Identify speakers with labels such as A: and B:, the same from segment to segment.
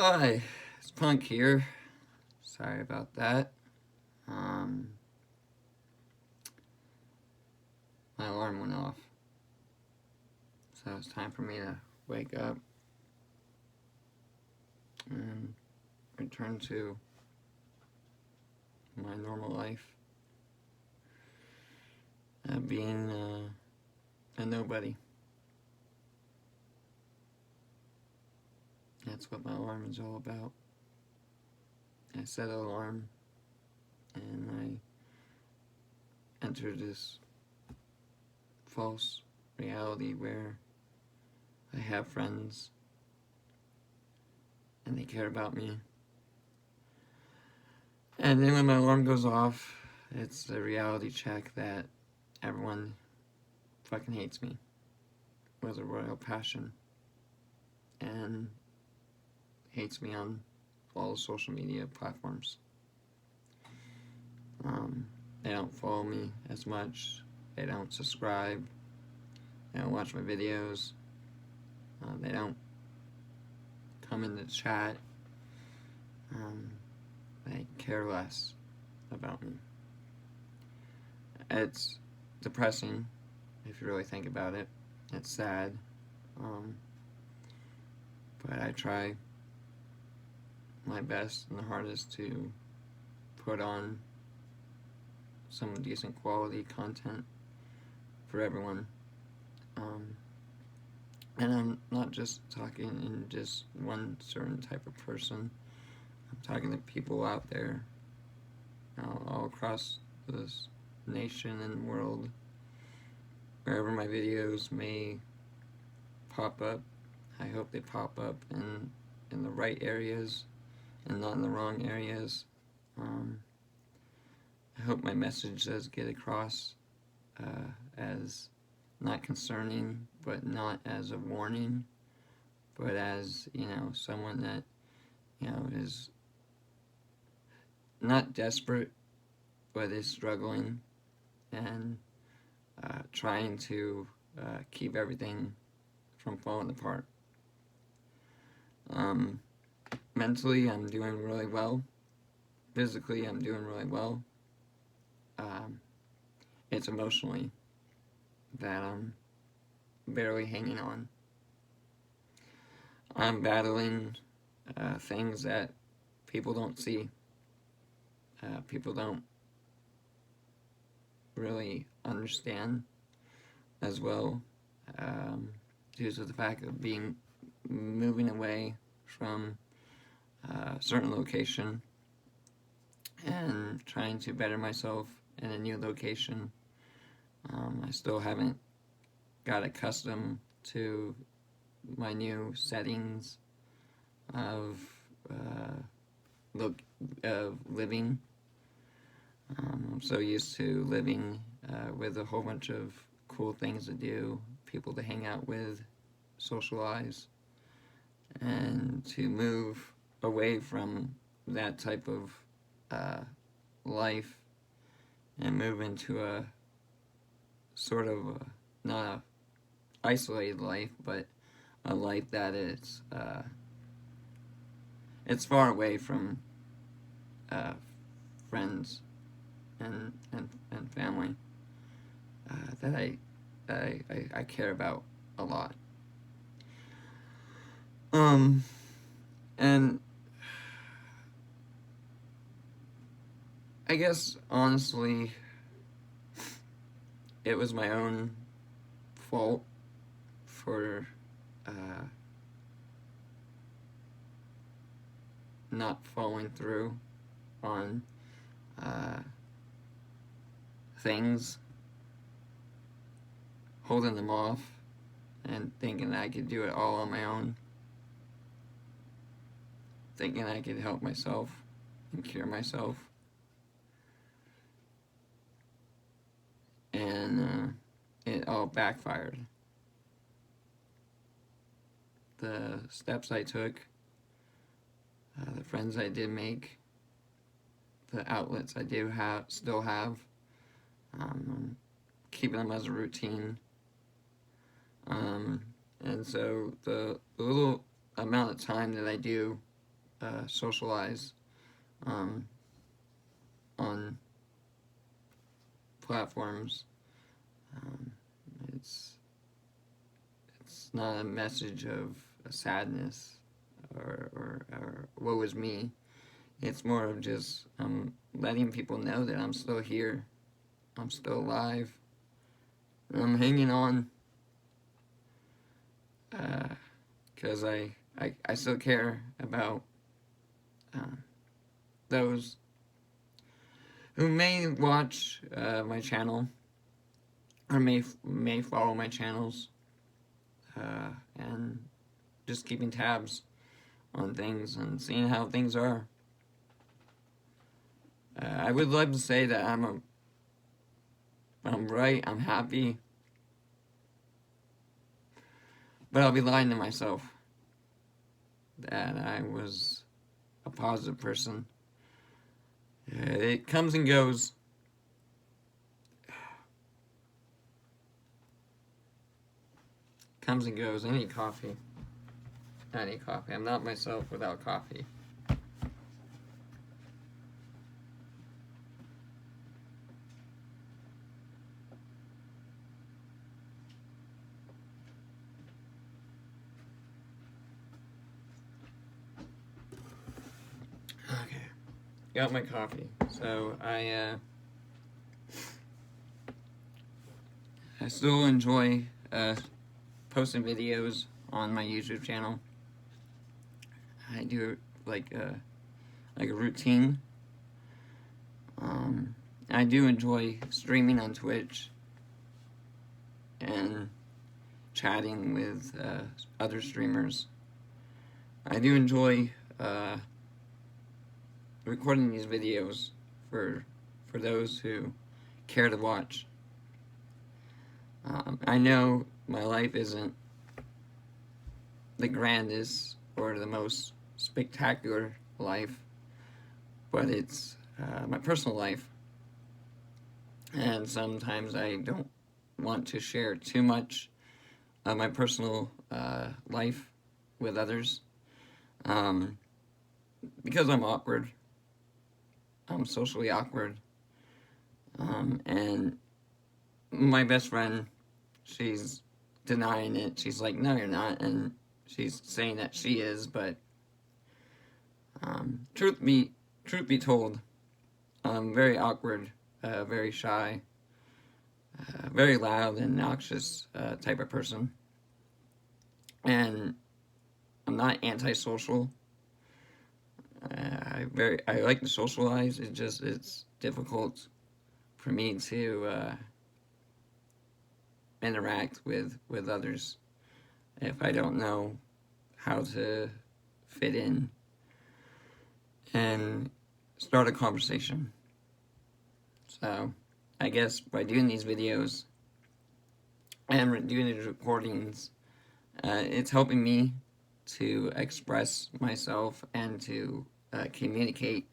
A: Hi, it's Punk here. Sorry about that. Um, my alarm went off, so it's time for me to wake up and return to my normal life, being a nobody. That's what my alarm is all about. I set an alarm and I entered this false reality where I have friends and they care about me. And then when my alarm goes off, it's a reality check that everyone fucking hates me with a royal passion and hates me on all the social media platforms. They don't follow me as much. They don't subscribe. They don't watch my videos. They don't come in the chat. They care less about me. It's depressing if you really think about it. It's sad. But I try my best and the hardest to put on some decent quality content for everyone. And I'm not just talking in just one certain type of person. I'm talking to people out there, all across this nation and world, wherever my videos may pop up. I hope they pop up in the right areas and not in the wrong areas. I hope my message does get across as not concerning, but not as a warning, but as, someone that, is not desperate, but is struggling and trying to keep everything from falling apart. Mentally, I'm doing really well. Physically, I'm doing really well. It's emotionally that I'm barely hanging on. I'm battling things that people don't see. People don't really understand as well, due to the fact of moving away from a certain location and trying to better myself in a new location. I still haven't got accustomed to my new settings of living. I'm so used to living with a whole bunch of cool things to do, people to hang out with, socialize, and to move away from that type of life and move into a sort of not a isolated life, but a life that is it's far away from friends and family that I care about a lot. And I guess honestly, it was my own fault for not following through on things, holding them off, and thinking that I could do it all on my own, thinking I could help myself and cure myself. And it all backfired. The steps I took, the friends I did make, the outlets I do still have, keeping them as a routine. And so the little amount of time that I do socialize on platforms. Um, it's not a message of sadness or woe is me. It's more of just letting people know that I'm still here, I'm still alive, and I'm hanging on, because I still care about those who may watch my channel or may follow my channels, and just keeping tabs on things and seeing how things are. I would love to say that I'm right, I'm happy, but I'll be lying to myself that I was a positive person. It comes and goes. Comes and goes. I need coffee. I need coffee. I'm not myself without coffee. Okay. Got my coffee. So I still enjoy posting videos on my YouTube channel. I do like a routine. I do enjoy streaming on Twitch and chatting with other streamers. I do enjoy recording these videos for those who care to watch. I know my life isn't the grandest or the most spectacular life, but it's my personal life, and sometimes I don't want to share too much of my personal life with others, because I'm awkward. I'm socially awkward, and my best friend, she's denying it. She's like, no, you're not, and she's saying that she is, but truth be told, I'm very awkward, very shy, very loud and noxious type of person, and I'm not antisocial. I like to socialize. It's difficult for me to interact with others if I don't know how to fit in and start a conversation. So I guess by doing these videos and doing these recordings, it's helping me to express myself and to communicate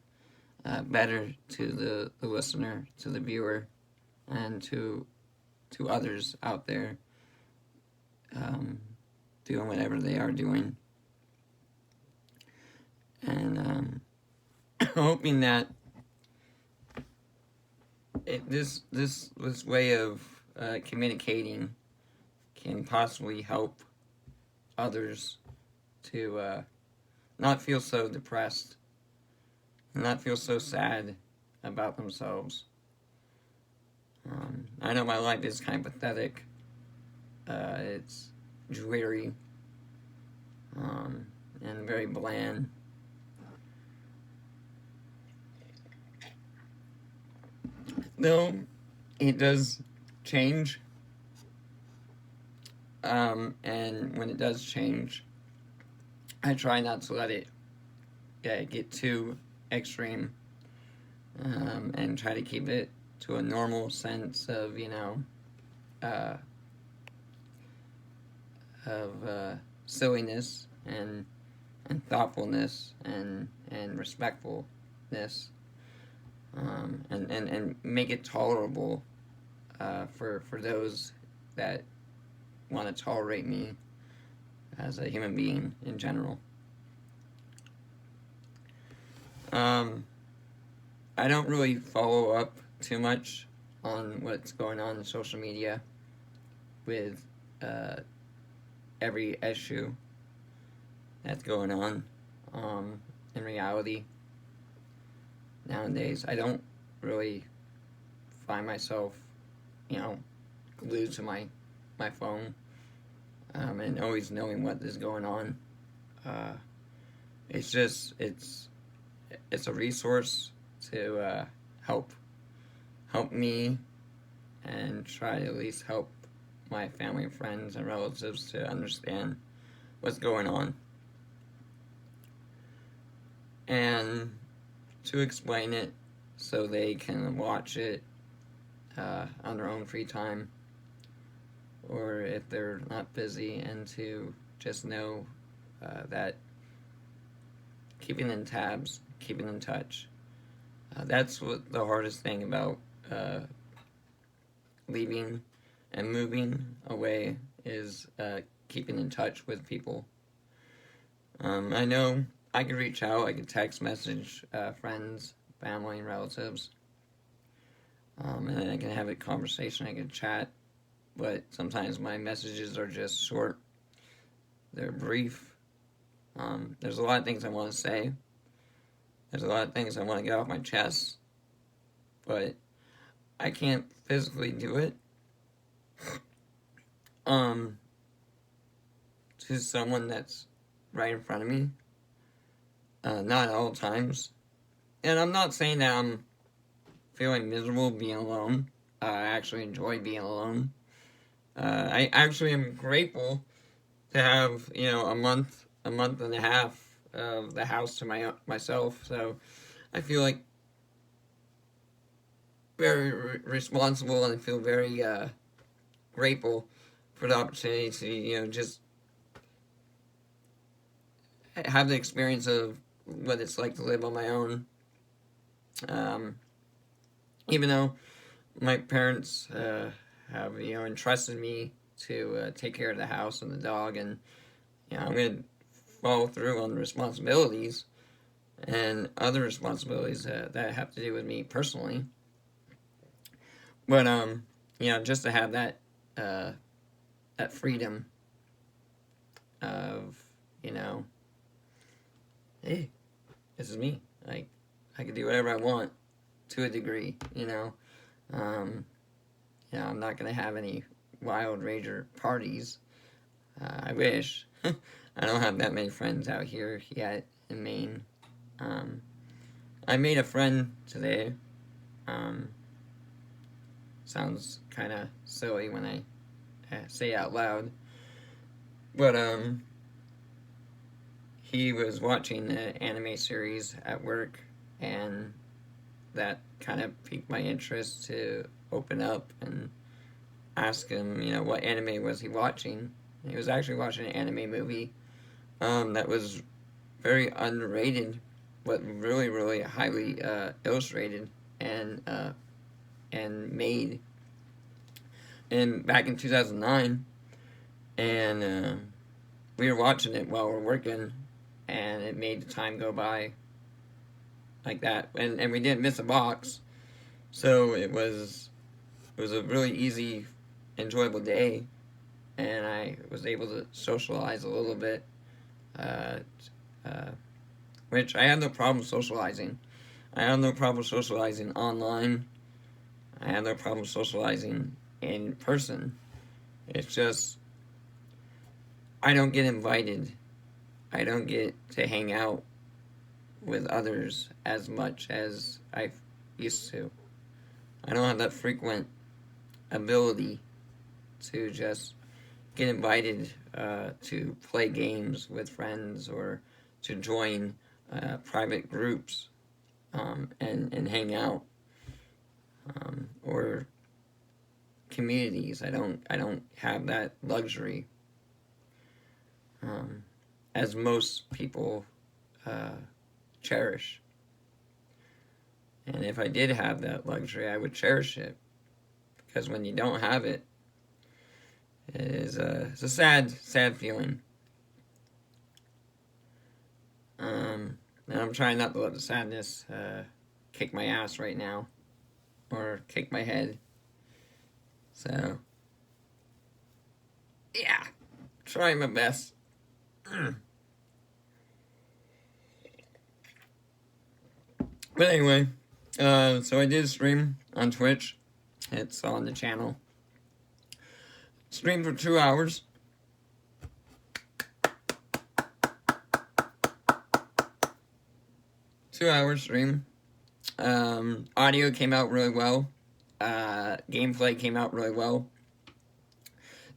A: better to the listener, to the viewer, and to others out there doing whatever they are doing. And hoping that this way of communicating can possibly help others to not feel so depressed, not feel so sad about themselves. I know my life is kind of pathetic. It's dreary and very bland. Though it does change, and when it does change, I try not to let it get too extreme, and try to keep it to a normal sense of, silliness and thoughtfulness and respectfulness, and make it tolerable for those that want to tolerate me as a human being in general. I don't really follow up too much on what's going on in social media with uh, every issue that's going on in reality nowadays. I don't really find myself, glued to my phone and always knowing what is going on. Uh, it's a resource to help me and try to at least help my family and friends and relatives to understand what's going on and to explain it so they can watch it on their own free time, or if they're not busy, and to just know that keeping in tabs, keeping in touch. That's what the hardest thing about leaving and moving away is keeping in touch with people. I know I could reach out, I could text message friends, family, and relatives, and then I can have a conversation, I can chat, but sometimes my messages are just short, they're brief. There's a lot of things I want to say, there's a lot of things I want to get off my chest, but I can't physically do it to someone that's right in front of me. Not at all times. And I'm not saying that I'm feeling miserable being alone. I actually enjoy being alone. I actually am grateful to have, a month and a half of the house to myself. So I feel like very responsible, and I feel very grateful for the opportunity to, just have the experience of what it's like to live on my own. Even though my parents have, entrusted me to take care of the house and the dog, and, I'm going to follow through on the responsibilities and other responsibilities that have to do with me personally. But, just to have that freedom of, hey, this is me. Like, I can do whatever I want to a degree, I'm not going to have any wild rager parties. I wish. I don't have that many friends out here yet in Maine. I made a friend today. Sounds kind of silly when I say it out loud. But, he was watching an anime series at work, and that kind of piqued my interest to open up and ask him, what anime was he watching. And he was actually watching an anime movie that was very underrated, but really, really highly illustrated and made back in 2009. And we were watching it while we're working, and it made the time go by like that. And we didn't miss a box, so it was a really easy, enjoyable day, and I was able to socialize a little bit, which I have no problem socializing. I have no problem socializing online. I have no problem socializing in person. It's just, I don't get invited. I don't get to hang out with others as much as I used to. I don't have that frequent ability to just get invited to play games with friends, or to join private groups and hang out, or communities. I don't have that luxury, as most people cherish. And if I did have that luxury, I would cherish it, because when you don't have it, it's a sad feeling. And I'm trying not to let the sadness kick my ass right now, or kick my head. So, yeah, trying my best. But anyway, so I did stream on Twitch. It's on the channel. Streamed for 2 hours. Two-hour stream. Audio came out really well. Gameplay came out really well.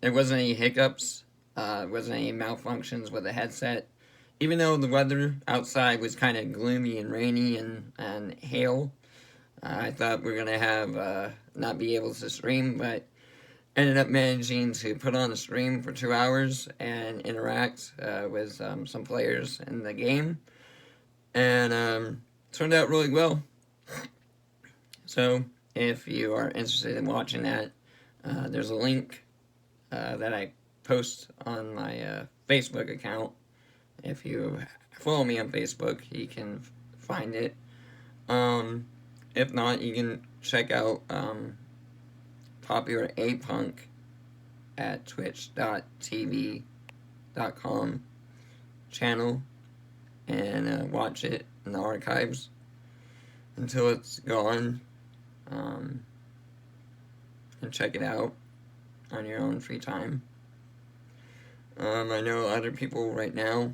A: There wasn't any hiccups. Wasn't any malfunctions with the headset. Even though the weather outside was kind of gloomy and rainy and hail, I thought we were going to have not be able to stream, but ended up managing to put on a stream for 2 hours and interact with some players in the game. And turned out really well. So, if you are interested in watching that, there's a link that I post on my Facebook account. If you follow me on Facebook, you can find it. If not, you can check out Popular A-Punk at twitch.tv.com channel and watch it in the archives until it's gone, and check it out on your own free time. I know other people right now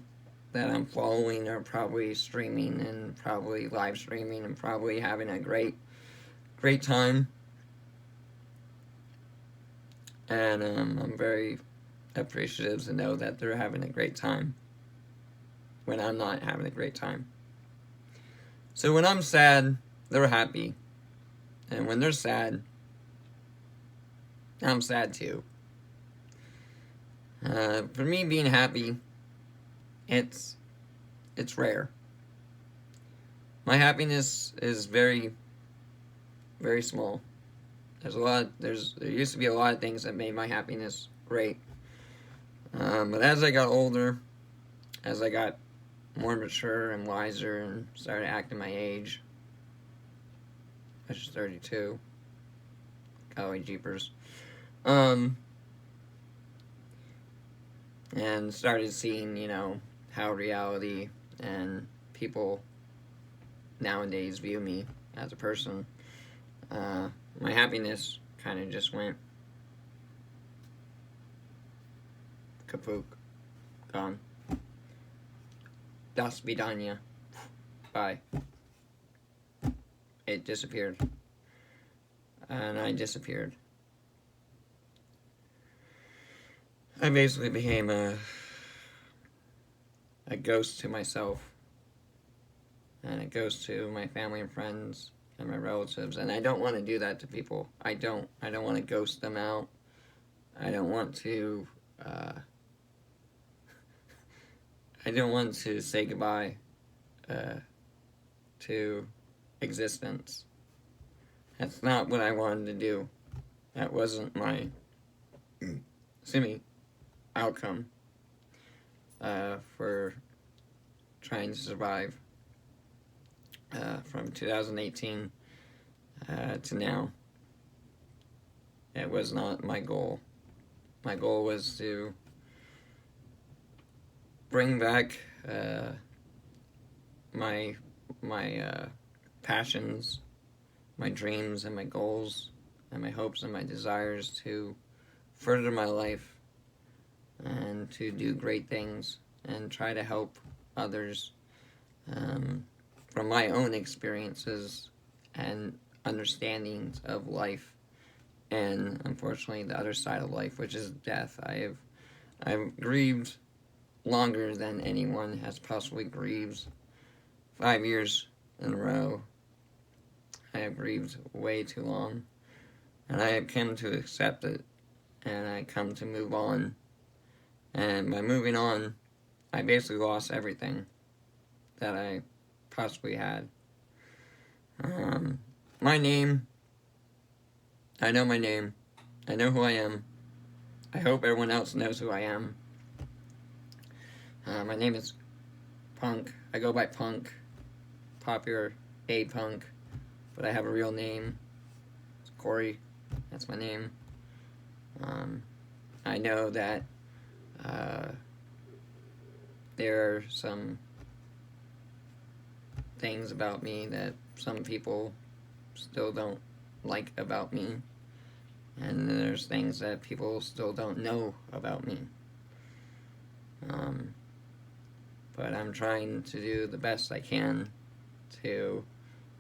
A: that I'm following are probably streaming and probably live streaming and probably having a great time. And I'm very appreciative to know that they're having a great time when I'm not having a great time. So when I'm sad, they're happy. And when they're sad, I'm sad too. For me, being happy, it's rare. My happiness is very, very small. There used to be a lot of things that made my happiness great. But as I got older, as I got more mature and wiser and started acting my age, which is 32. Golly jeepers. And started seeing, how reality and people nowadays view me as a person. My happiness kind of just went kaput. Gone. Das vidanya. Bye. It disappeared. And I disappeared. I basically became a ghost to myself. And a ghost to my family and friends and my relatives. And I don't want to do that to people. I don't want to ghost them out. I don't want to say goodbye to existence. That's not what I wanted to do. That wasn't my outcome for trying to survive from 2018 to now. It was not my goal. My goal was to bring back my passions, my dreams, and my goals, and my hopes and my desires to further my life and to do great things and try to help others from my own experiences and understandings of life, and unfortunately the other side of life, which is death. I've grieved longer than anyone has possibly grieved. 5 years in a row. I have grieved way too long. And I have come to accept it. And I come to move on. And by moving on, I basically lost everything that I possibly had. My name. I know my name. I know who I am. I hope everyone else knows who I am. My name is Punk. I go by Punk. popular A-Punk, but I have a real name. It's Corey. That's my name. I know that there are some things about me that some people still don't like about me, and there's things that people still don't know about me. But I'm trying to do the best I can to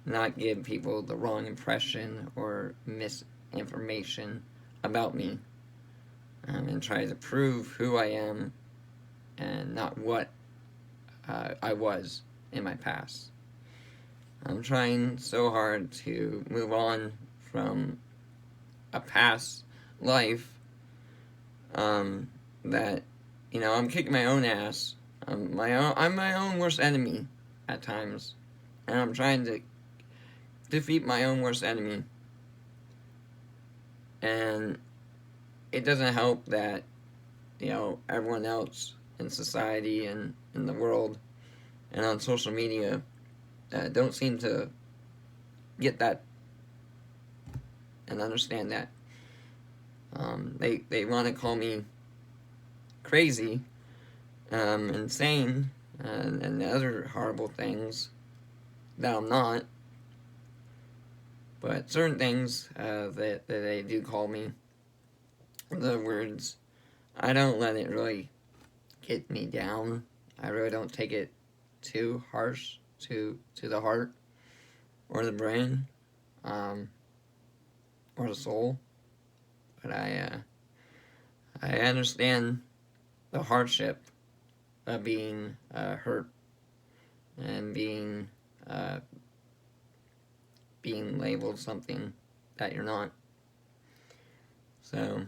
A: not give people the wrong impression or misinformation about me, and try to prove who I am and not what I was in my past. I'm trying so hard to move on from a past life that, I'm kicking my own ass. I'm my own worst enemy at times, and I'm trying to defeat my own worst enemy. And it doesn't help that, everyone else in society and in the world and on social media don't seem to get that and understand that. They want to call me crazy, insane, and other horrible things that I'm not. But certain things that they do call me, the words, I don't let it really get me down. I really don't take it too harsh to the heart or the brain or the soul. But I understand the hardship of being hurt and being labeled something that you're not. So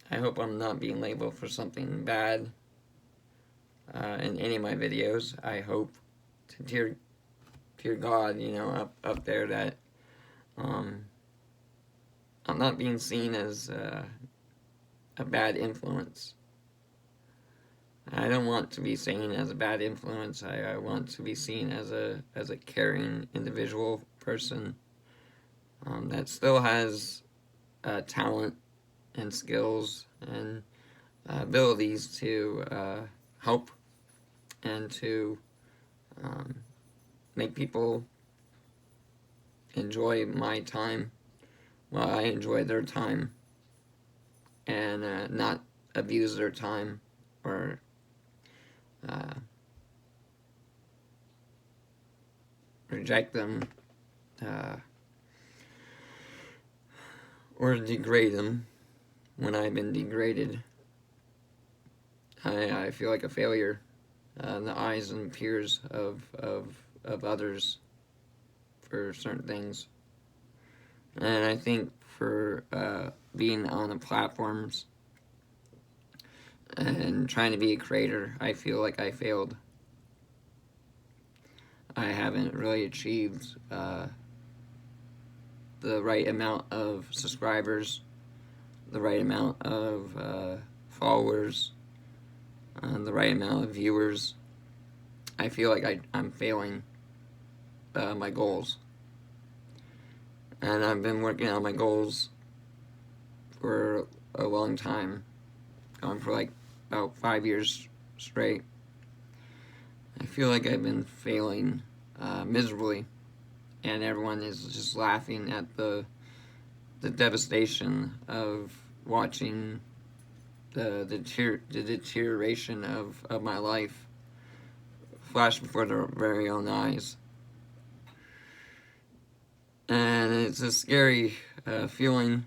A: I hope I'm not being labeled for something bad in any of my videos. I hope to dear God, up there, that I'm not being seen as a bad influence. I don't want to be seen as a bad influence. I want to be seen as a caring individual person that still has talent and skills and abilities to help and to make people enjoy my time while I enjoy their time, and not abuse their time or reject them or degrade them when I've been degraded. I feel like a failure in the eyes and peers of others for certain things. And I think for being on the platforms and trying to be a creator, I feel like I failed. I haven't really achieved the right amount of subscribers, the right amount of followers, the right amount of viewers. I feel like I'm failing my goals. And I've been working on my goals for a long time, going for like about 5 years straight. I feel like I've been failing miserably, and everyone is just laughing at the devastation of watching the deterioration of my life flash before their very own eyes. And it's a scary feeling.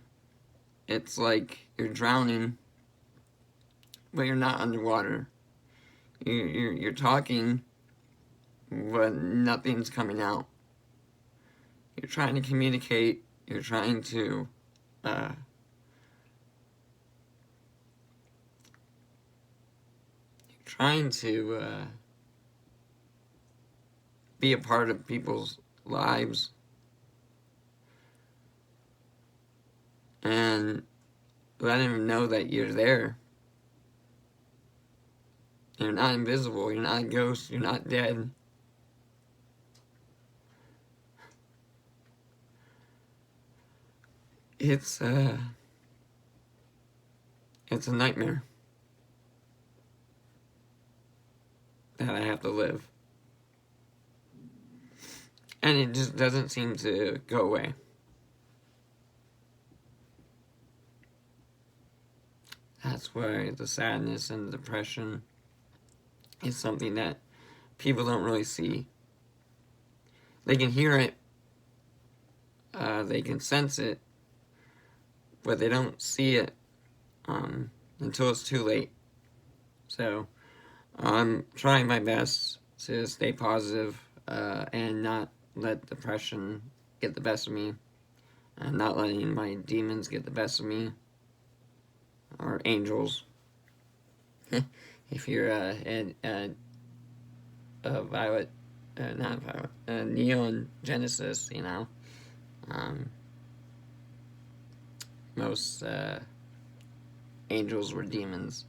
A: It's like you're drowning, but you're not underwater. You're talking, but nothing's coming out. You're trying to communicate. You're trying to be a part of people's lives and let them know that you're there. You're not invisible. You're not a ghost. You're not dead. it's a nightmare that I have to live. And it just doesn't seem to go away. That's why the sadness and the depression is something that people don't really see. They can hear it, they can sense it, but they don't see it until it's too late. So I'm trying my best to stay positive and not let depression get the best of me, and not letting my demons get the best of me, or angels. If you're Violet, not Violet, Neon Genesis, you know, most angels were demons.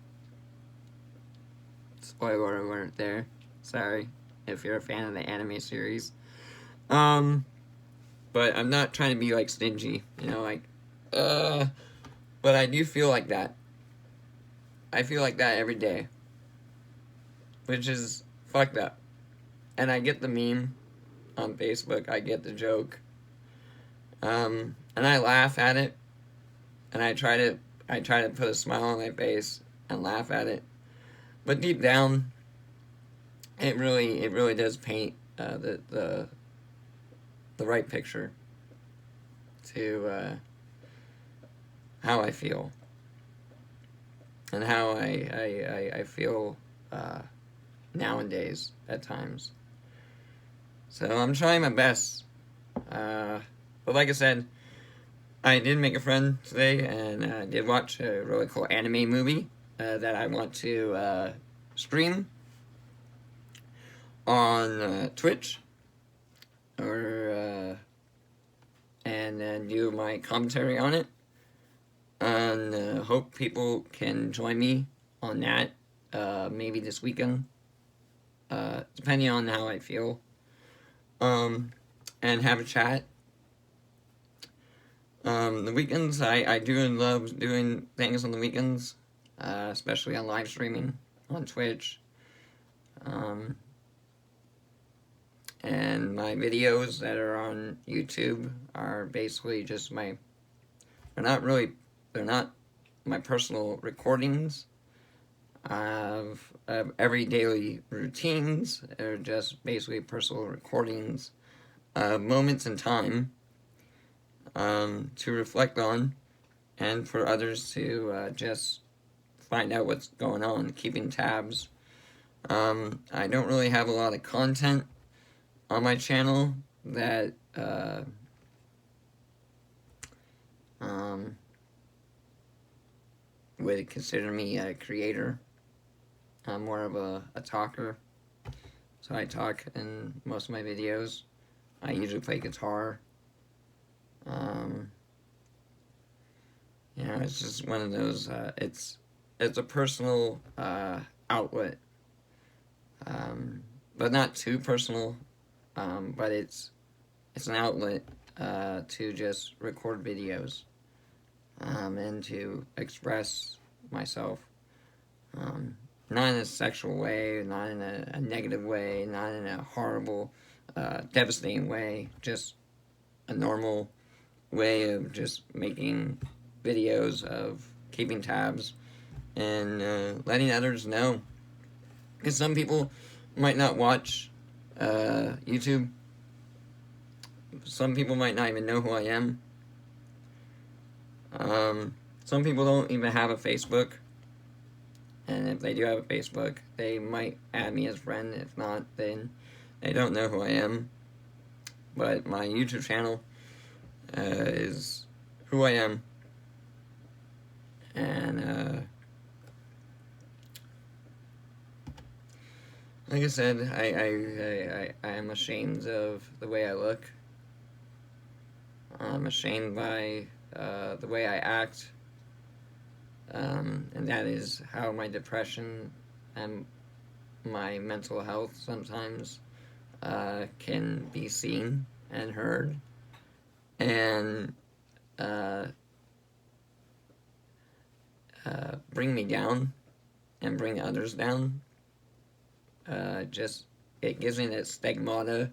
A: Spoiler alert there. Sorry if you're a fan of the anime series. But I'm not trying to be like stingy, you know, like, but I do feel like that. I feel like that every day, which is fucked up. And I get the meme on Facebook. I get the joke, and I laugh at it, and I try to put a smile on my face and laugh at it. But deep down, it really does paint the right picture to how I feel, and how I feel nowadays at times. So I'm trying my best. But like I said, I did make a friend today, and I did watch a really cool anime movie that I want to stream on Twitch, or and do my commentary on it. And hope people can join me on that, maybe this weekend, depending on how I feel, and have a chat. The weekends, I do love doing things on the weekends, especially on live streaming on Twitch. And my videos that are on YouTube are basically just they're not my personal recordings of every daily routines. They're just basically personal recordings of moments in time to reflect on, and for others to just find out what's going on, keeping tabs. I don't really have a lot of content on my channel that would consider me a creator. I'm more of a talker. So I talk in most of my videos. I usually play guitar. You know, it's just one of those, it's a personal outlet. But not too personal. But it's an outlet to just record videos, and to express myself, not in a sexual way, not in a negative way, not in a horrible, devastating way, just a normal way of just making videos, of keeping tabs, and letting others know. Because some people might not watch YouTube. Some people might not even know who I am. Some people don't even have a Facebook. And if they do have a Facebook, they might add me as a friend. If not, then they don't know who I am. But my YouTube channel is who I am. And like I said, I am ashamed of the way I look. I'm ashamed by the way I act, and that is how my depression and my mental health sometimes can be seen and heard. And bring me down and bring others down. Just it gives me that stigmata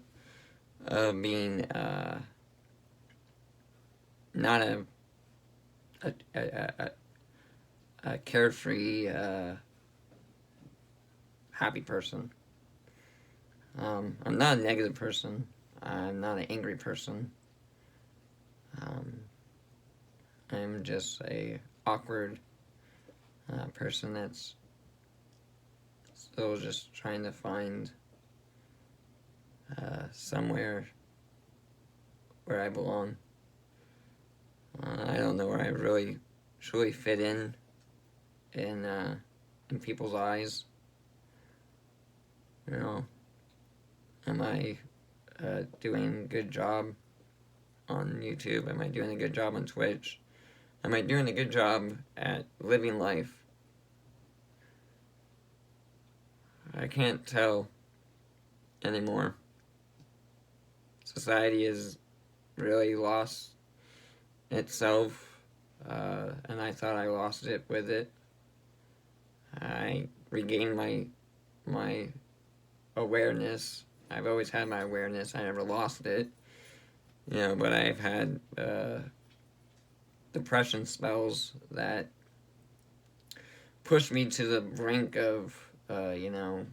A: of being not a carefree, happy person. I'm not a negative person. I'm not an angry person. I'm just a awkward person that's still just trying to find somewhere where I belong. I don't know where I really truly fit in people's eyes. You know, am I doing a good job on YouTube? Am I doing a good job on Twitch? Am I doing a good job at living life? I can't tell anymore. Society has really lost itself, and I thought I lost it with it. I regained my awareness. I've always had my awareness. I never lost it. You know, but I've had depression spells that pushed me to the brink of, you know,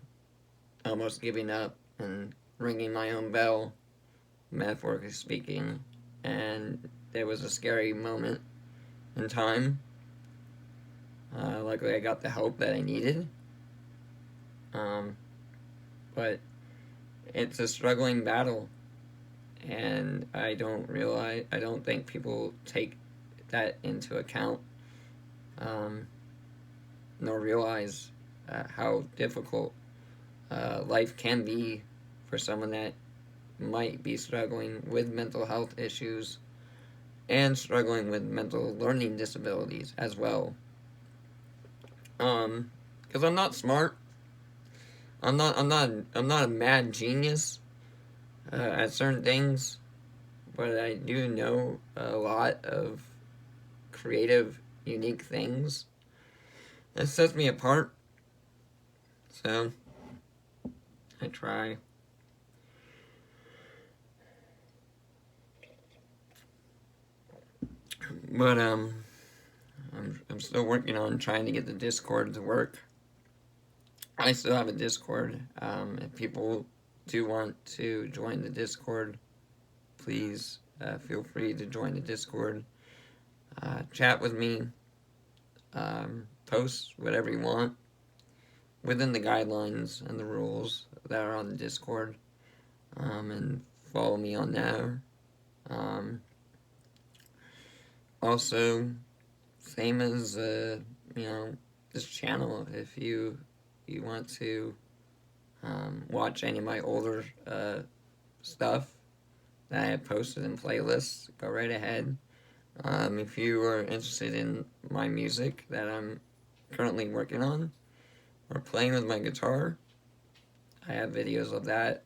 A: almost giving up and ringing my own bell, metaphorically speaking. And there was a scary moment in time. Luckily, I got the help that I needed. But it's a struggling battle. And I don't think people take that into account, nor realize how difficult life can be for someone that might be struggling with mental health issues and struggling with mental learning disabilities as well. Because I'm not smart. I'm not a mad genius at certain things, but I do know a lot of creative, unique things that sets me apart. So I try. But I'm still working on trying to get the Discord to work. I still have a Discord. If people do want to join the Discord, please feel free to join the Discord. Chat with me. Post whatever you want within the guidelines and the rules that are on the Discord. And follow me on there. Also, same as you know, this channel. If you want to watch any of my older stuff that I have posted in playlists, go right ahead. If you are interested in my music that I'm currently working on or playing with my guitar, I have videos of that.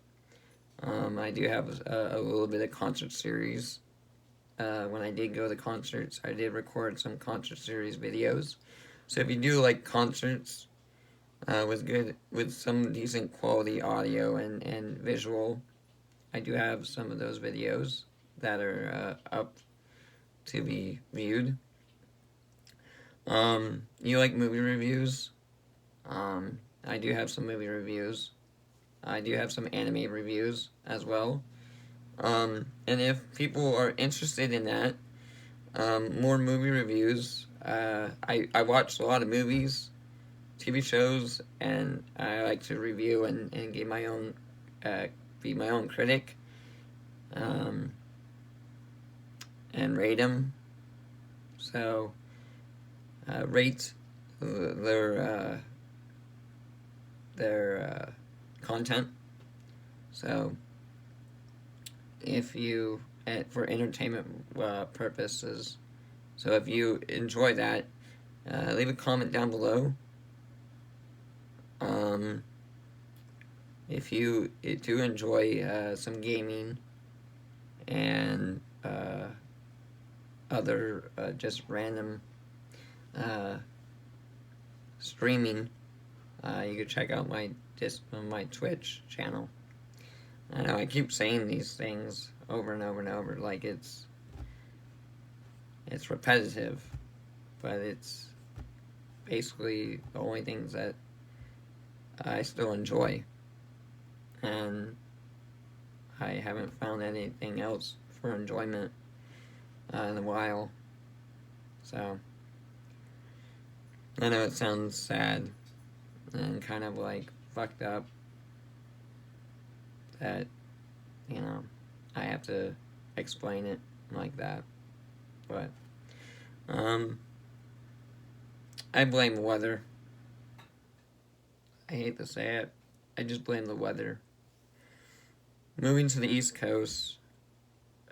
A: I do have a little bit of concert series. When I did go to concerts, I did record some concert series videos. So if you do like concerts with some decent quality audio and visual, I do have some of those videos that are up to be viewed. You like movie reviews? I do have some movie reviews. I do have some anime reviews as well. And if people are interested in that, more movie reviews. I watch a lot of movies, TV shows, and I like to review and give my own, be my own critic, and rate them. So, rate their content. So, if you, for entertainment purposes, so if you enjoy that, leave a comment down below. If you do enjoy some gaming and other just random streaming, you can check out my Twitch channel. I know I keep saying these things over and over and over, like it's repetitive, but it's basically the only things that I still enjoy, and I haven't found anything else for enjoyment in a while. So I know it sounds sad and kind of like fucked up that, you know, I have to explain it like that, but I blame the weather. I hate to say it, I just blame the weather. Moving to the East Coast,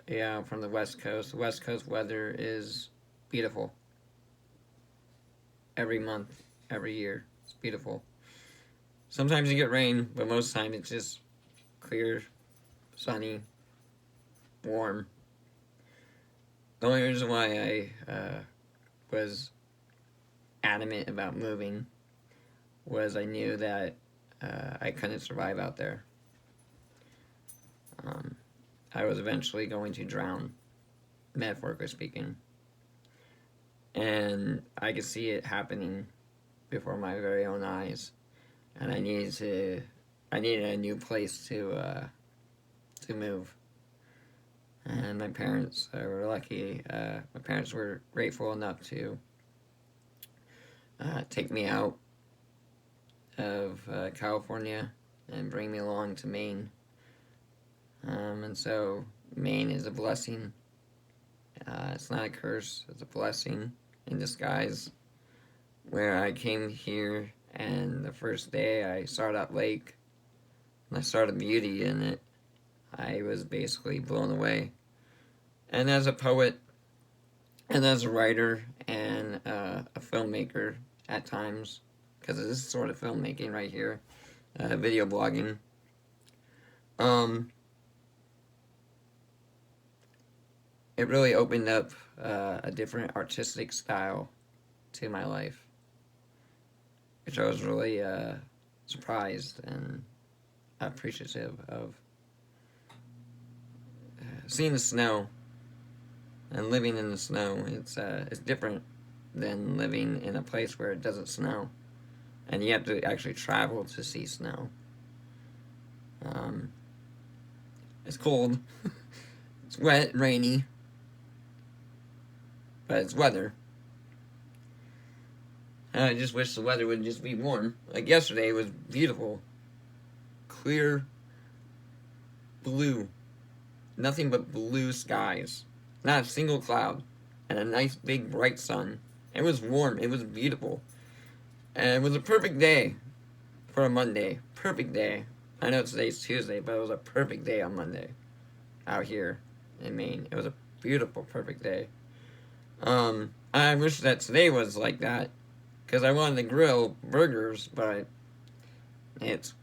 A: from the West Coast, the West Coast weather is beautiful. Every month, every year, it's beautiful. Sometimes you get rain, but most of the time it's just clear, sunny, warm. The only reason why I was adamant about moving was I knew that I couldn't survive out there. I was eventually going to drown, metaphorically speaking. And I could see it happening before my very own eyes. And I needed a new place to move. And my parents were lucky. My parents were grateful enough to take me out of California and bring me along to Maine. And so Maine is a blessing. It's not a curse, it's a blessing in disguise. Where I came here, and the first day I saw that lake, and I saw the beauty in it, I was basically blown away. And as a poet, and as a writer, and a filmmaker at times, because this is sort of filmmaking right here, video blogging, it really opened up a different artistic style to my life, which I was really surprised and appreciative of. Seeing the snow and living in the snow, it's different than living in a place where it doesn't snow, and you have to actually travel to see snow. It's cold, it's wet, rainy, but it's weather. And I just wish the weather would just be warm. Like yesterday, it was beautiful. Clear blue. Nothing but blue skies. Not a single cloud. And a nice big bright sun. It was warm. It was beautiful. And it was a perfect day for a Monday. Perfect day. I know today's Tuesday, but it was a perfect day on Monday. Out here in Maine. It was a beautiful, perfect day. I wish that today was like that. Because I wanted to grill burgers, but it's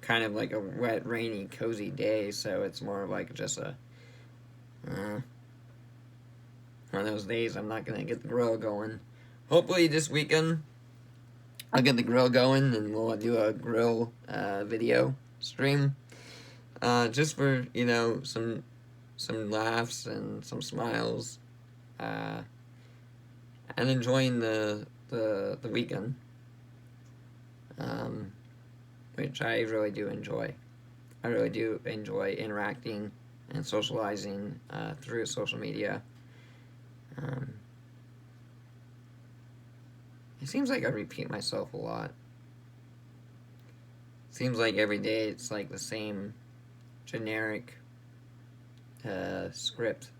A: kind of like a wet, rainy, cozy day, so it's more like just one of those days I'm not going to get the grill going. Hopefully this weekend I'll get the grill going and we'll do a grill video stream. Just for, some laughs and some smiles. And enjoying the weekend, which I really do enjoy. I really do enjoy interacting and socializing through social media. It seems like I repeat myself a lot. It seems like every day it's like the same generic script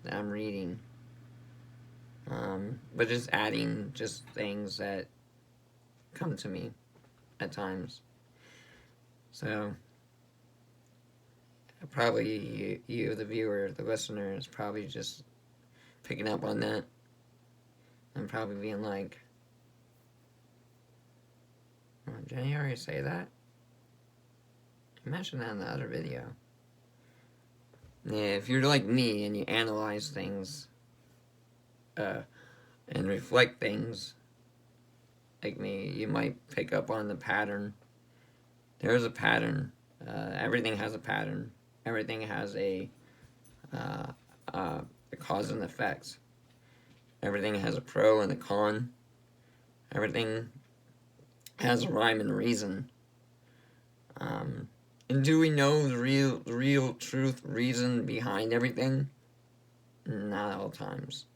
A: that I'm reading. But just adding just things that come to me at times. So, probably you, the viewer, the listener, is probably just picking up on that. And probably being like, oh, didn't you already say that? I mentioned that in the other video. Yeah, if you're like me and you analyze things, and reflect things, like me, you might pick up on the pattern. There's a pattern. Everything has a pattern. Everything has a cause and effect. Everything has a pro and a con. Everything has a rhyme and reason. And do we know the real truth, reason behind everything? Not at all times.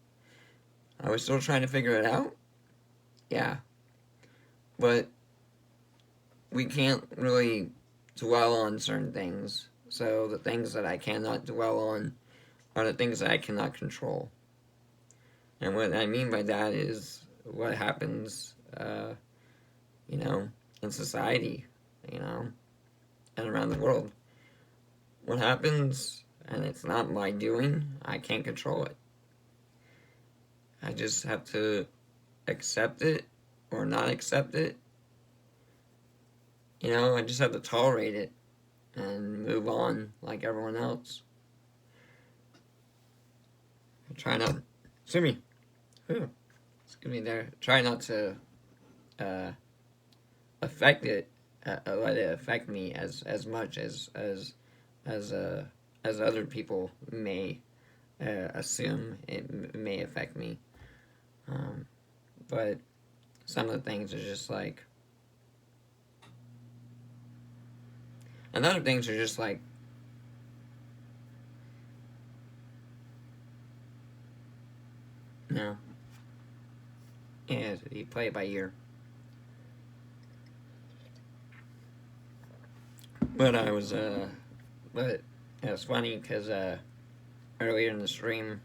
A: Are we still trying to figure it out? Yeah. But we can't really dwell on certain things. So the things that I cannot dwell on are the things that I cannot control. And what I mean by that is what happens, in society, and around the world. What happens, and it's not my doing, I can't control it. I just have to accept it or not accept it. I just have to tolerate it and move on like everyone else. I try not, excuse me there, try not to affect it, let it affect me as much as other people may assume it may affect me. But some of the things are just like, and other things are just like, no. Yeah, you play it by ear. But but it was funny because earlier in the stream,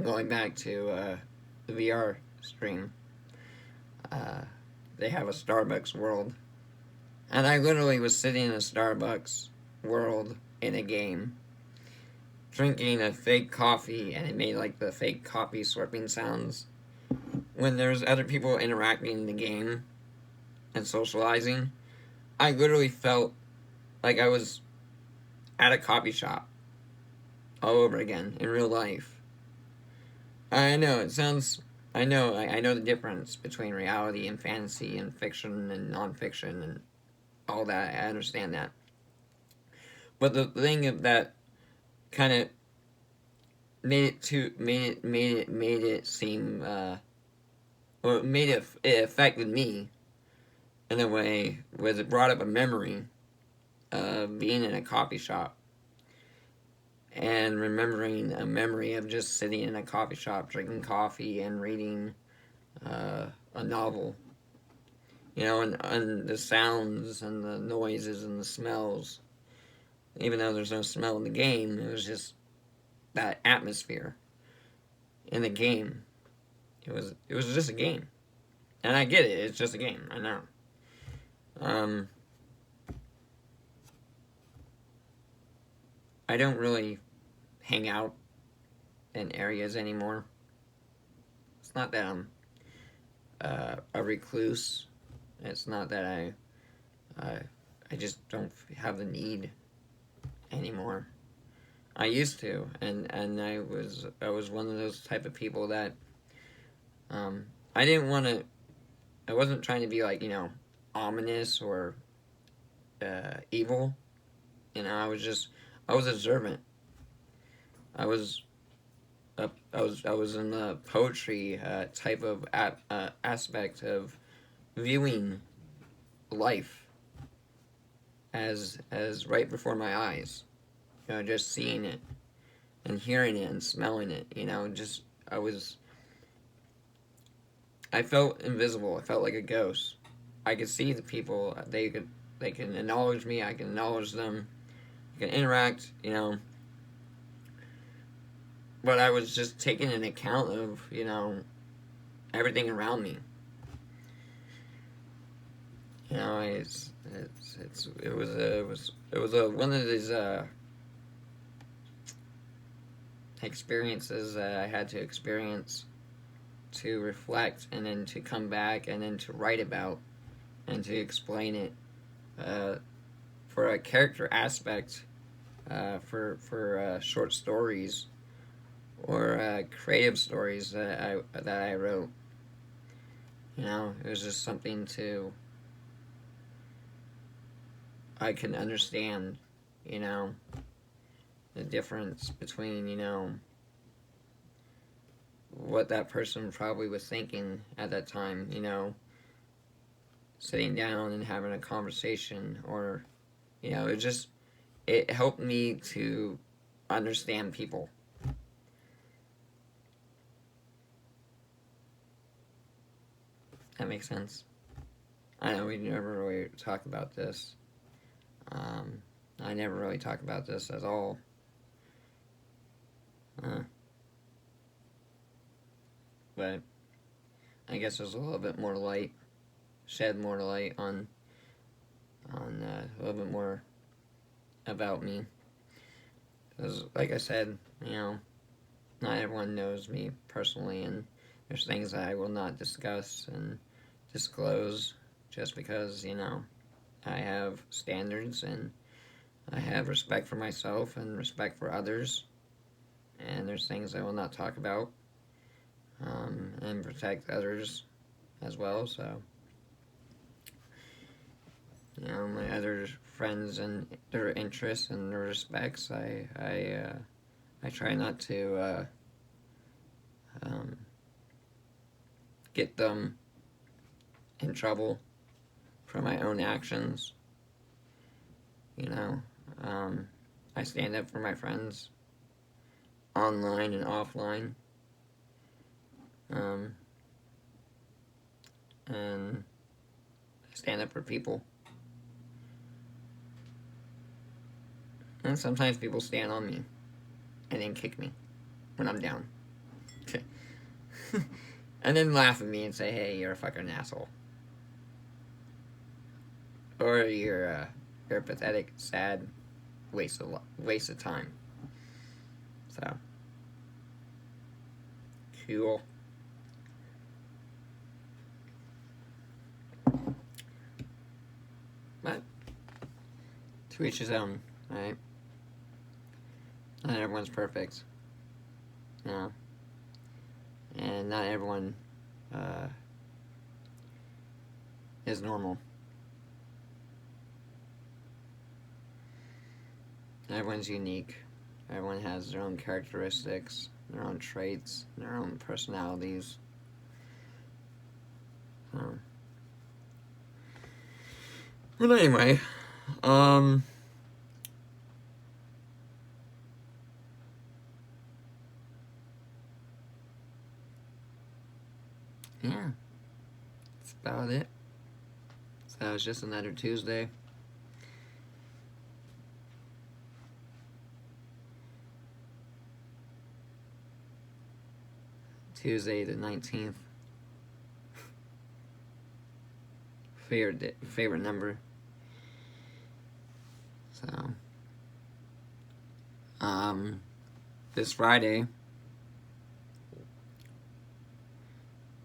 A: going back to the VR stream, they have a Starbucks world. And I literally was sitting in a Starbucks world in a game, drinking a fake coffee, and it made like the fake coffee slurping sounds. When there's other people interacting in the game and socializing, I literally felt like I was at a coffee shop all over again in real life. I know it sounds. I know the difference between reality and fantasy and fiction and nonfiction and all that. I understand that. But the thing that kind of made it seem or made it affected me in a way was it brought up a memory of being in a coffee shop and remembering a memory of just sitting in a coffee shop drinking coffee and reading a novel, and the sounds and the noises and the smells, even though there's no smell in the game, it was just that atmosphere in the game. It was just a game, and I get it, it's just a game, I know. I don't really hang out in areas anymore. It's not that I'm a recluse. It's not that I just don't have the need anymore. I used to, and I was one of those type of people that I didn't want to. I wasn't trying to be like ominous or evil. I was observant. I was in the poetry type of aspect of viewing life as right before my eyes. Just seeing it and hearing it and smelling it. I felt invisible. I felt like a ghost. I could see the people. They can acknowledge me. I can acknowledge them. I can interact. But I was just taking an account of everything around me. It was one of these experiences that I had to experience to reflect and then to come back and then to write about and to explain it for a character aspect for short stories or creative stories that I wrote. You know, it was just something I can understand, you know, the difference between, you know, what that person probably was thinking at that time, you know, sitting down and having a conversation, or, you know, it helped me to understand people. That makes sense. I know we never really talk about this. I never really talk about this at all. But I guess there's a little bit more light, shed more light on a little bit more about me. Because, like I said, you know, not everyone knows me personally, and there's things that I will not discuss and disclose just because, you know, I have standards and I have respect for myself and respect for others, and there's things I will not talk about, and protect others as well. So, you know, my other friends and their interests and their respects, I try not to get them in trouble for my own actions. You know, I stand up for my friends, online and offline, and I stand up for people. And sometimes people stand on me and then kick me when I'm down. And then laugh at me and say, hey, you're a fucking asshole. Or you're a pathetic, sad waste of time. So, cool. But, to each his own, right? Not everyone's perfect. No. And not everyone is normal. Everyone's unique. Everyone has their own characteristics, their own traits, their own personalities. But anyway, yeah, that's about it. So it's just another Tuesday. Tuesday the 19th. Favorite number. So, this Friday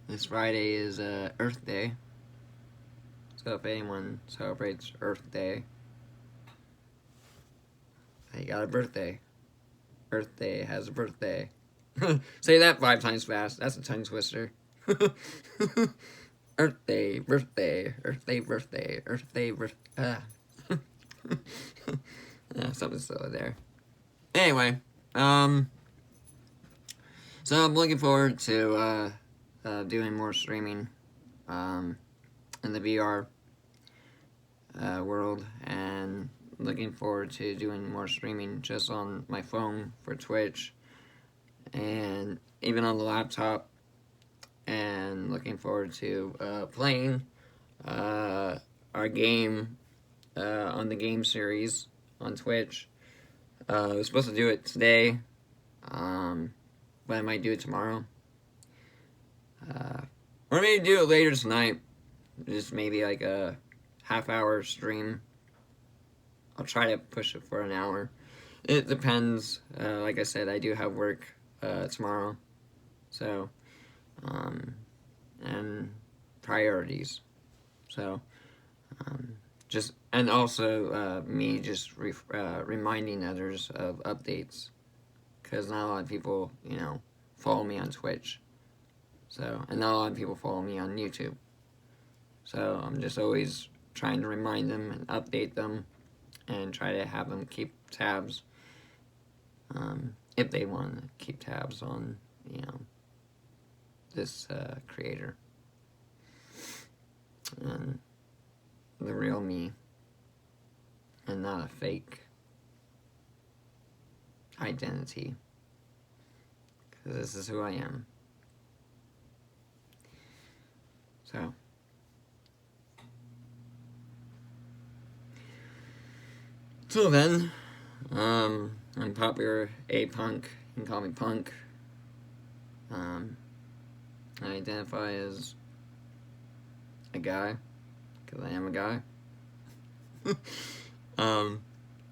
A: is Earth Day. So if anyone celebrates Earth Day, they got a birthday. Earth Day has a birthday. Say that 5 times fast. That's a tongue twister. Earth Day, birthday, Earth Day, birthday, Earth Day, birthday. Yeah, something silly there. Anyway, so I'm looking forward to doing more streaming in the VR world, and looking forward to doing more streaming just on my phone for Twitch, and even on the laptop, and looking forward to playing our game on the game series on Twitch. I was supposed to do it today, but I might do it tomorrow. Or maybe do it later tonight. Just maybe like a half-hour stream. I'll try to push it for an hour. It depends. Like I said, I do have work tomorrow. So, and priorities. So, and also me just reminding others of updates. Because not a lot of people, follow me on Twitch. So, and not a lot of people follow me on YouTube. So I'm just always trying to remind them and update them and try to have them keep tabs, if they want to keep tabs on, this creator and the real me and not a fake identity, because this is who I am. So till then, I'm Popular A Punk. You can call me Punk. I identify as a guy, because I am a guy. You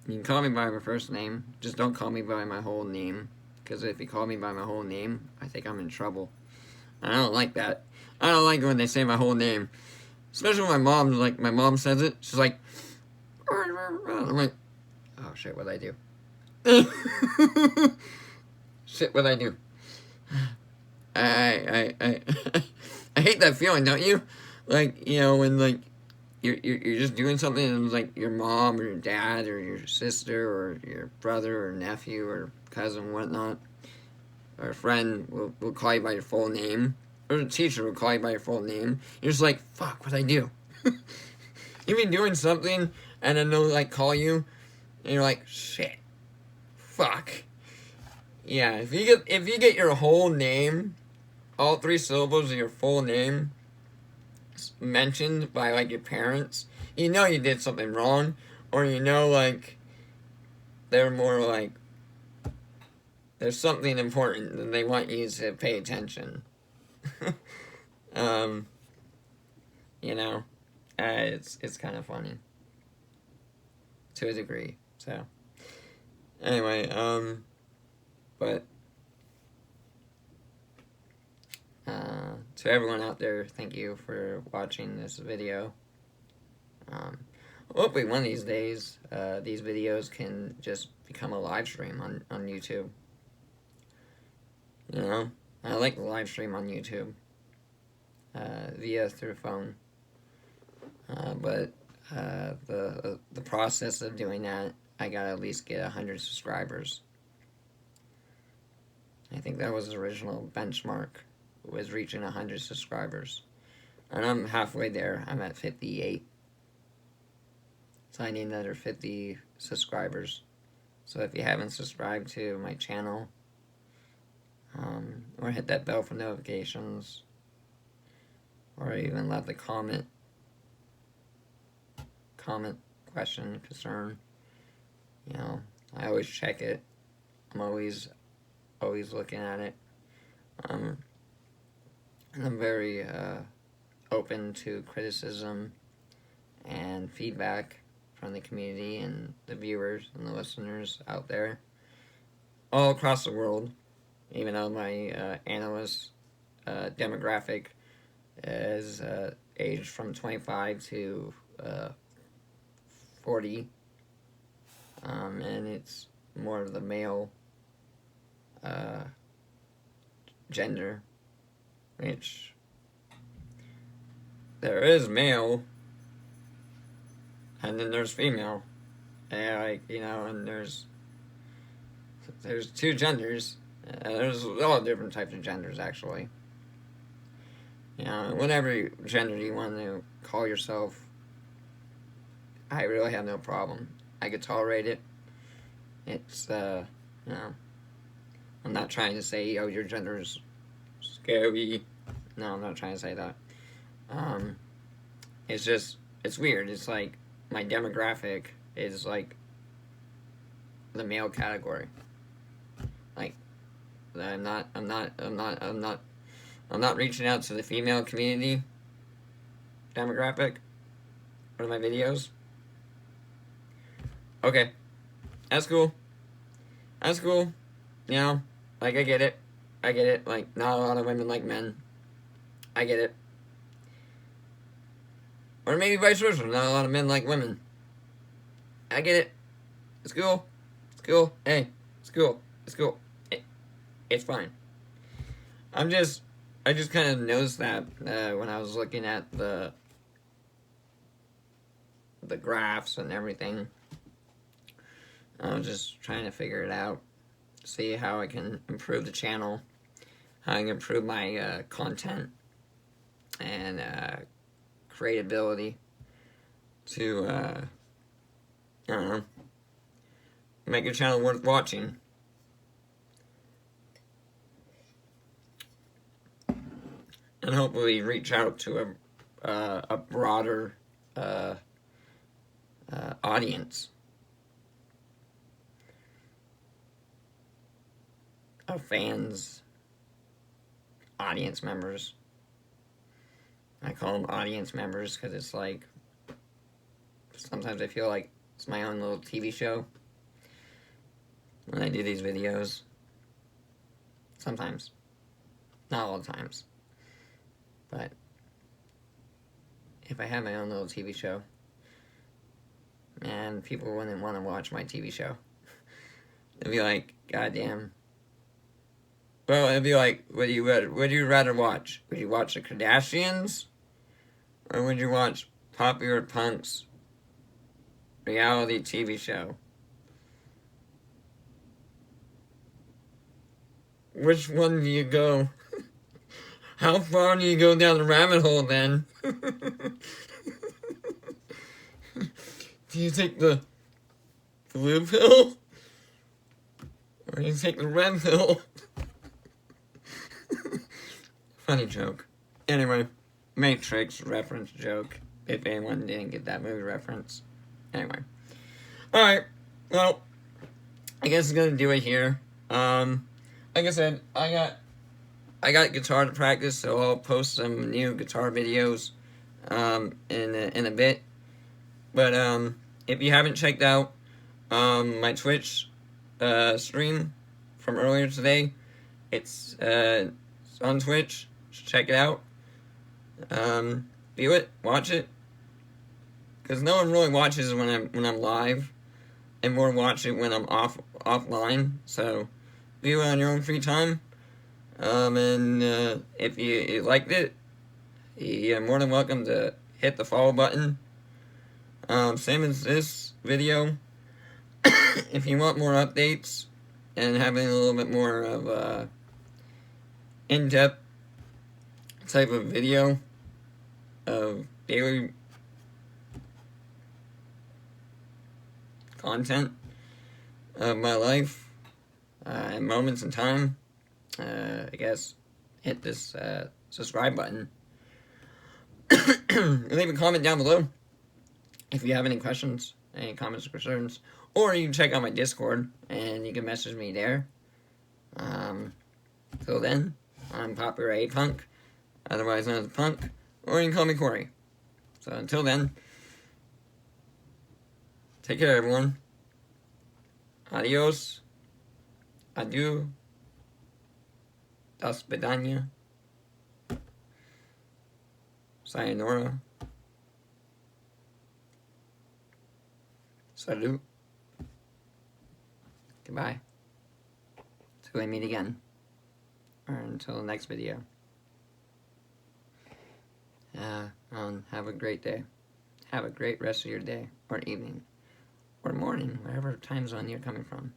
A: can call me by my first name. Just don't call me by my whole name, because if you call me by my whole name, I think I'm in trouble. I don't like that. I don't like when they say my whole name. Especially when my mom says it. She's like, I'm like, oh shit, what'd I do? Shit, what'd I do? I hate that feeling, don't you? Like, when like you're just doing something and like your mom or your dad or your sister or your brother or nephew or cousin, whatnot, or a friend will call you by your full name, or the teacher will call you by your full name. You're just like, fuck, what'd I do? You've been doing something and then they'll like call you and you're like, shit, fuck. Yeah, if you get your whole name, all 3 syllables of your full name mentioned by like your parents, you know you did something wrong, or like they're more like there's something important and they want you to pay attention. It's kind of funny to a degree. So anyway, but to everyone out there, thank you for watching this video. Hopefully one of these days, these videos can just become a live stream on YouTube. I like the live stream on YouTube, through phone. But the process of doing that, I gotta at least get 100 subscribers. I think that was the original benchmark, was reaching 100 subscribers. And I'm halfway there. I'm at 58. So I need another 50 subscribers. So if you haven't subscribed to my channel, or hit that bell for notifications, or even left a comment, question, concern, I always check it. I'm always looking at it. And I'm very open to criticism and feedback from the community and the viewers and the listeners out there all across the world, even though my analyst demographic is aged from 25 to 40, and it's more of the male gender, which there is male and then there's female, and and there's 2 genders. There's a lot of different types of genders, actually. Whatever gender you want to call yourself, I really have no problem. I could tolerate it. It's I'm not trying to say, your gender is scary. No, I'm not trying to say that. It's weird. It's like my demographic is like the male category. Like, I'm not reaching out to the female community demographic for my videos. Okay, that's cool. Like, I get it. Like, not a lot of women like men. I get it. Or maybe vice versa. Not a lot of men like women. I get it. It's cool. Hey, it's cool. It's fine. I'm just I just kind of noticed that when I was looking at the graphs and everything. I was just trying to figure it out, see how I can improve the channel, how I can improve my content and creatability to, I don't know, make a channel worth watching. And hopefully reach out to a broader audience of fans, audience members. I call them audience members because it's like, sometimes I feel like it's my own little TV show when I do these videos. Sometimes. Not all the times. But if I had my own little TV show, man, people wouldn't want to watch my TV show. They'd be like, goddamn. Well, it'd be like, would you rather watch? Would you watch the Kardashians? Or would you watch Popular Punk's reality TV show? Which one do you go? How far do you go down the rabbit hole then? Do you take the blue pill? Or do you take the red pill? Funny joke. Anyway, Matrix reference joke. If anyone didn't get that movie reference. Anyway. Alright. Well, I guess I'm gonna do it here. Like I said, I got guitar to practice, so I'll post some new guitar videos in a bit. But if you haven't checked out my Twitch stream from earlier today, it's on Twitch. Check it out. View it, watch it, because no one really watches when I'm live, and more watch it when I'm offline. So view it on your own free time. And if you liked it, you're more than welcome to hit the follow button. Same as this video. If you want more updates and having a little bit more of in-depth type of video of daily content of my life and moments in time, I guess hit this subscribe button. Leave a comment down below if you have any questions, any comments or concerns, or you can check out my Discord and you can message me there. Till then, I'm Popular A Punk, otherwise known as Punk, or you can call me Corey. So until then, take care everyone. Adios. Adieu. Das Bedanya. Sayonara. Salute. Goodbye. Till we meet again. Or until the next video. Have a great day. Have a great rest of your day. Or evening. Or morning. Whatever time zone you're coming from.